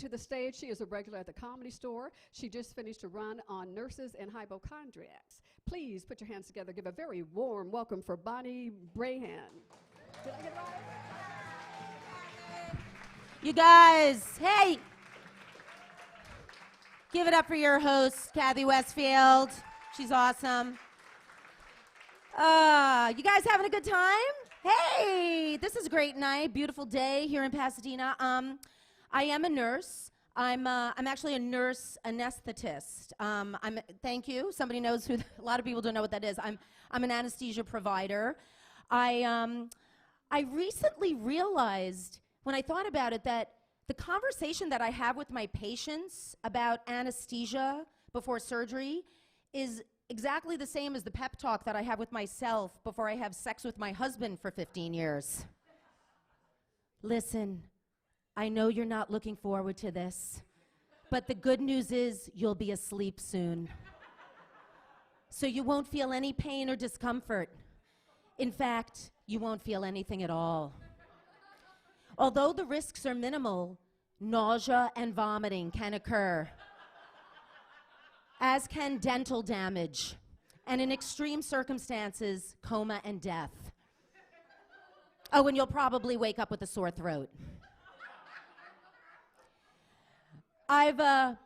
to the stage. She is a regular at the Comedy Store. She just finished a run on nurses and hypochondriacs. Please put your hands together. Give a very warm welcome for Bonnie Brahan. Did I get it right? You guys, hey! Give it up for your host, Kathy Westfield. She's awesome. You guys having a good time? Hey, this is a great night, beautiful day here in Pasadena. I am a nurse. I'm actually a nurse anesthetist. Thank you. Somebody knows who. A lot of people don't know what that is. I'm an anesthesia provider. I recently realized when I thought about it that the conversation that I have with my patients about anesthesia before surgery is exactly the same as the pep talk that I have with myself before I have sex with my husband for 15 years. Listen, I know you're not looking forward to this, but the good news is you'll be asleep soon. So you won't feel any pain or discomfort. In fact, you won't feel anything at all. Although the risks are minimal, nausea and vomiting can occur, as can dental damage, and in extreme circumstances, coma and death. Oh, and you'll probably wake up with a sore throat. I've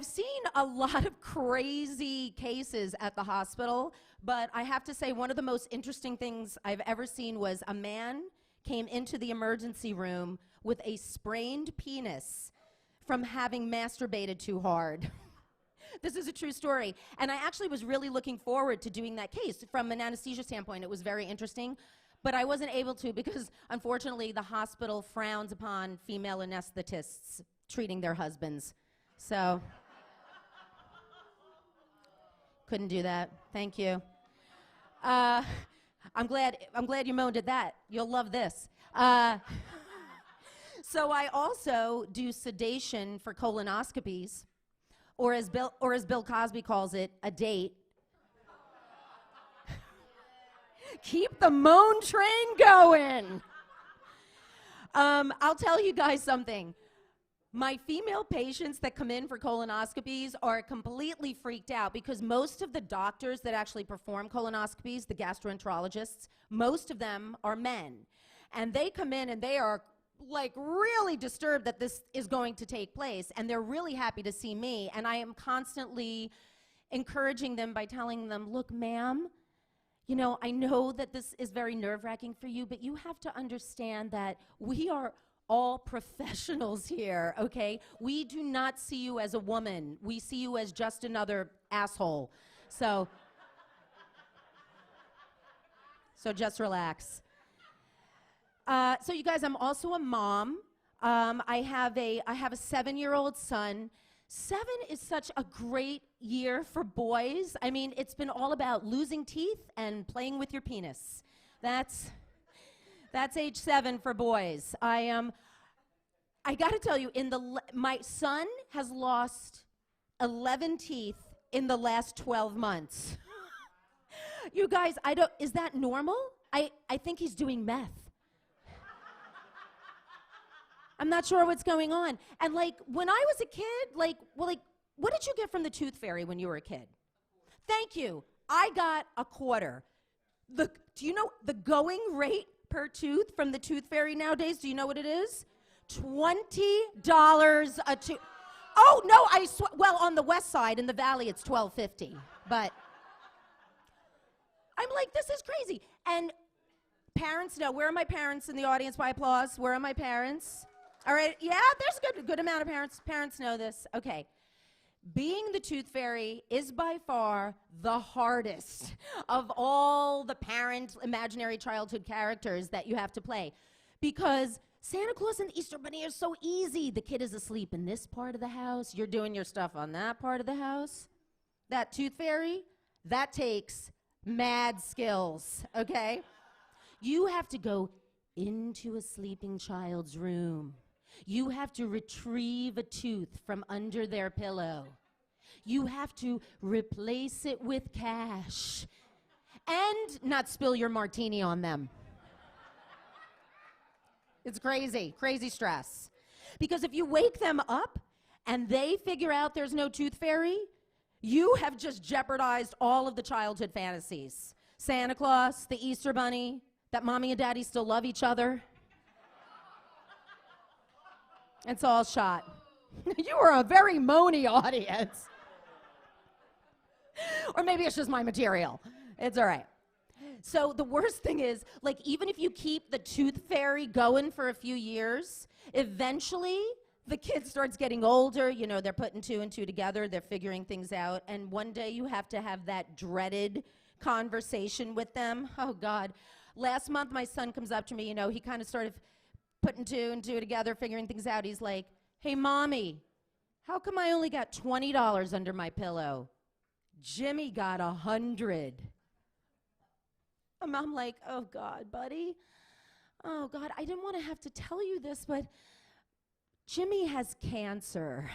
seen a lot of crazy cases at the hospital, but I have to say one of the most interesting things I've ever seen was a man came into the emergency room with a sprained penis from having masturbated too hard. This is a true story. And I actually was really looking forward to doing that case. From an anesthesia standpoint, it was very interesting. But I wasn't able to because, unfortunately, the hospital frowns upon female anesthetists treating their husbands. So, couldn't do that. Thank you. I'm glad you moaned at that. You'll love this. So I also do sedation for colonoscopies, or as Bill Cosby calls it, a date. Keep the moan train going. I'll tell you guys something. My female patients that come in for colonoscopies are completely freaked out because most of the doctors that actually perform colonoscopies, the gastroenterologists, most of them are men. And they come in and they are like really disturbed that this is going to take place, and they're really happy to see me. And I am constantly encouraging them by telling them, look, ma'am, you know, I know that this is very nerve-wracking for you, but you have to understand that we are all professionals here, okay? We do not see you as a woman. We see you as just another asshole. So just relax. So you guys, I'm also a mom. I have a 7-year-old son. 7 is such a great year for boys. I mean, it's been all about losing teeth and playing with your penis. That's age 7 for boys. I gotta tell you, my son has lost 11 teeth in the last 12 months. You guys, is that normal? I think he's doing meth. I'm not sure what's going on. And like, when I was a kid, what did you get from the tooth fairy when you were a kid? Thank you. I got a quarter. Do you know the going rate per tooth from the tooth fairy nowadays? Do you know what it is? $20 a tooth. Oh, no, well, on the west side, in the valley, it's $12.50. But I'm like, this is crazy. And parents know. Where are my parents in the audience by applause? Where are my parents? All right, yeah, there's a good amount of parents. Parents know this. Okay. Being the tooth fairy is by far the hardest of all the parent imaginary childhood characters that you have to play, because Santa Claus and the Easter Bunny are so easy. The kid is asleep in this part of the house. You're doing your stuff on that part of the house. That tooth fairy, that takes mad skills, okay? You have to go into a sleeping child's room. You have to retrieve a tooth from under their pillow. You have to replace it with cash and not spill your martini on them. It's crazy, crazy stress. Because if you wake them up and they figure out there's no tooth fairy, you have just jeopardized all of the childhood fantasies. Santa Claus, the Easter Bunny, that mommy and daddy still love each other. It's all shot. You are a very moany audience. Or maybe it's just my material. It's all right. So the worst thing is, like, even if you keep the tooth fairy going for a few years, eventually the kid starts getting older. You know, they're putting 2 and 2 together. They're figuring things out. And one day you have to have that dreaded conversation with them. Oh, God. Last month, my son comes up to me. You know, he kind of started putting 2 and 2 together, figuring things out. He's like, hey, Mommy, how come I only got $20 under my pillow? Jimmy got 100. I'm like, oh, God, buddy. Oh, God, I didn't want to have to tell you this, but Jimmy has cancer.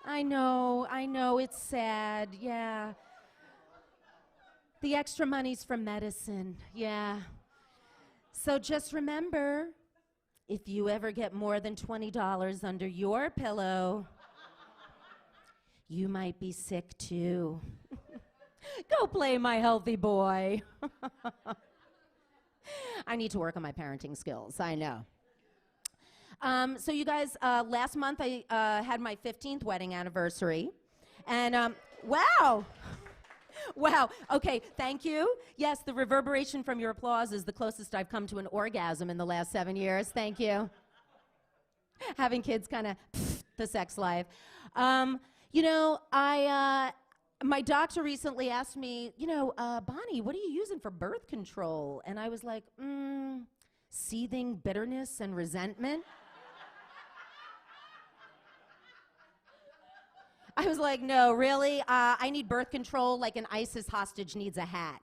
I know, it's sad, yeah. The extra money's for medicine, yeah. So just remember, if you ever get more than $20 under your pillow, you might be sick too. Go play, my healthy boy. I need to work on my parenting skills, I know. So you guys, last month I had my 15th wedding anniversary. And wow. Wow. Okay, thank you. Yes, the reverberation from your applause is the closest I've come to an orgasm in the last 7 years. Thank you. Having kids kind of the sex life. You know, my doctor recently asked me, you know, Bonnie, what are you using for birth control? And I was like, seething bitterness and resentment. I was like, no, really? I need birth control like an ISIS hostage needs a hat.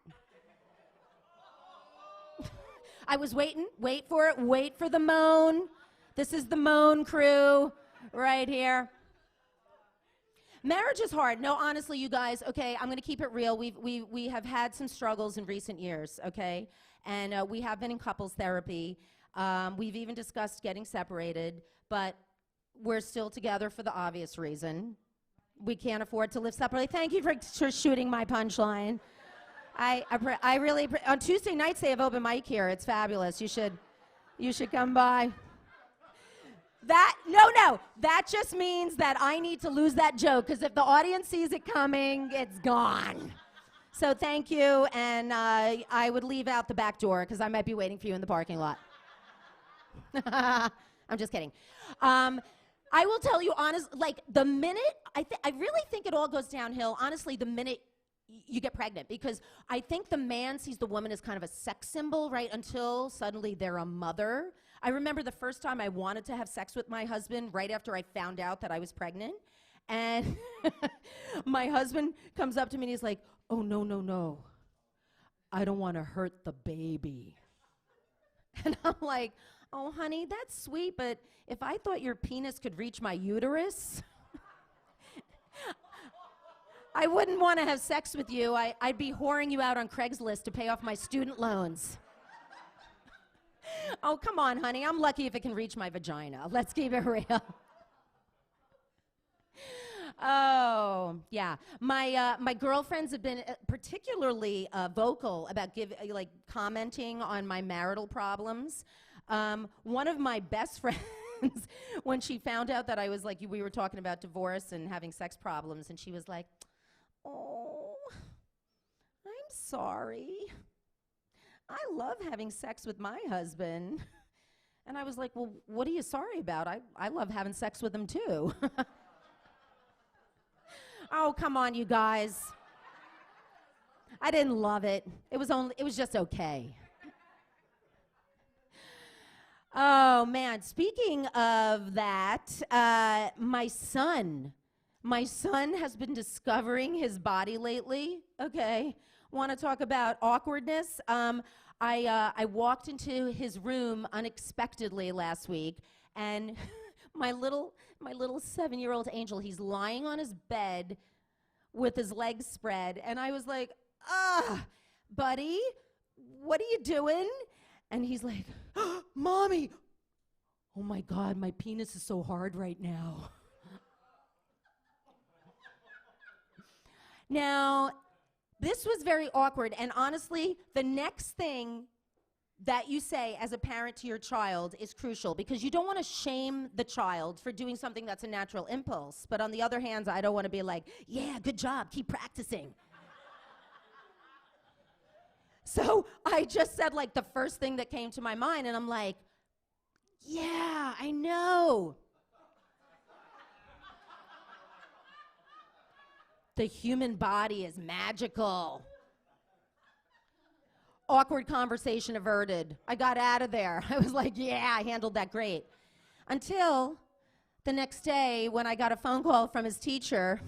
I was waiting, wait for the moan. This is the moan crew right here. Marriage is hard. No, honestly, you guys, okay, I'm going to keep it real. We have had some struggles in recent years, okay? And we have been in couples therapy. We've even discussed getting separated, but we're still together for the obvious reason. We can't afford to live separately. Thank you for shooting my punchline. I really, on Tuesday nights they have open mic here. It's fabulous. You should come by. No, that just means that I need to lose that joke, because if the audience sees it coming, it's gone. So thank you, and I would leave out the back door, because I might be waiting for you in the parking lot. I'm just kidding. I will tell you honestly, like the minute, I really think it all goes downhill, honestly, the minute you get pregnant, because I think the man sees the woman as kind of a sex symbol, right, until suddenly they're a mother. I remember the first time I wanted to have sex with my husband right after I found out that I was pregnant, and my husband comes up to me and he's like, oh, no, I don't want to hurt the baby. And I'm like, oh, honey, that's sweet, but if I thought your penis could reach my uterus, I wouldn't want to have sex with you. I'd be whoring you out on Craigslist to pay off my student loans. Oh, come on, honey. I'm lucky if it can reach my vagina. Let's keep it real. Oh, yeah. My girlfriends have been particularly vocal about commenting on my marital problems. One of my best friends, when she found out that I was we were talking about divorce and having sex problems, and she was like, oh, I'm sorry. I love having sex with my husband. And I was like, well, what are you sorry about? I love having sex with him too. Oh, come on, you guys. I didn't love it. It was just okay. Oh, man. Speaking of that, my son has been discovering his body lately. Okay. Want to talk about awkwardness? I walked into his room unexpectedly last week, and my little 7-year-old angel, he's lying on his bed with his legs spread, and I was like, buddy, what are you doing? And he's like, Mommy, oh my God, my penis is so hard right now. Now, this was very awkward, and honestly, the next thing that you say as a parent to your child is crucial, because you don't want to shame the child for doing something that's a natural impulse. But on the other hand, I don't want to be like, yeah, good job, keep practicing. So I just said like the first thing that came to my mind, and I'm like, yeah, I know. The human body is magical. Awkward conversation averted. I got out of there. I was like, yeah, I handled that great. Until the next day when I got a phone call from his teacher.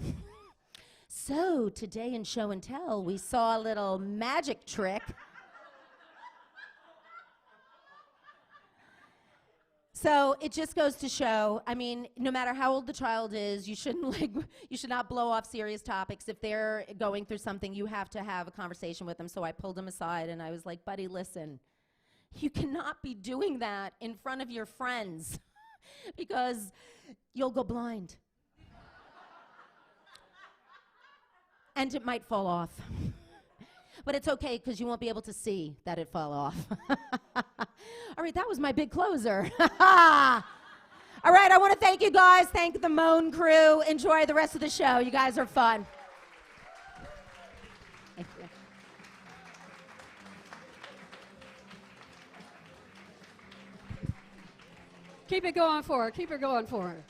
So today in show and tell, we saw a little magic trick. So it just goes to show, I mean, no matter how old the child is, you should not blow off serious topics. If they're going through something, you have to have a conversation with them. So I pulled him aside and I was like, buddy, listen, you cannot be doing that in front of your friends because you'll go blind. And it might fall off. But it's okay because you won't be able to see that it fell off. All right, that was my big closer. All right, I want to thank you guys. Thank the Moan crew. Enjoy the rest of the show. You guys are fun. Thank you. Keep it going for her. Keep it going for her.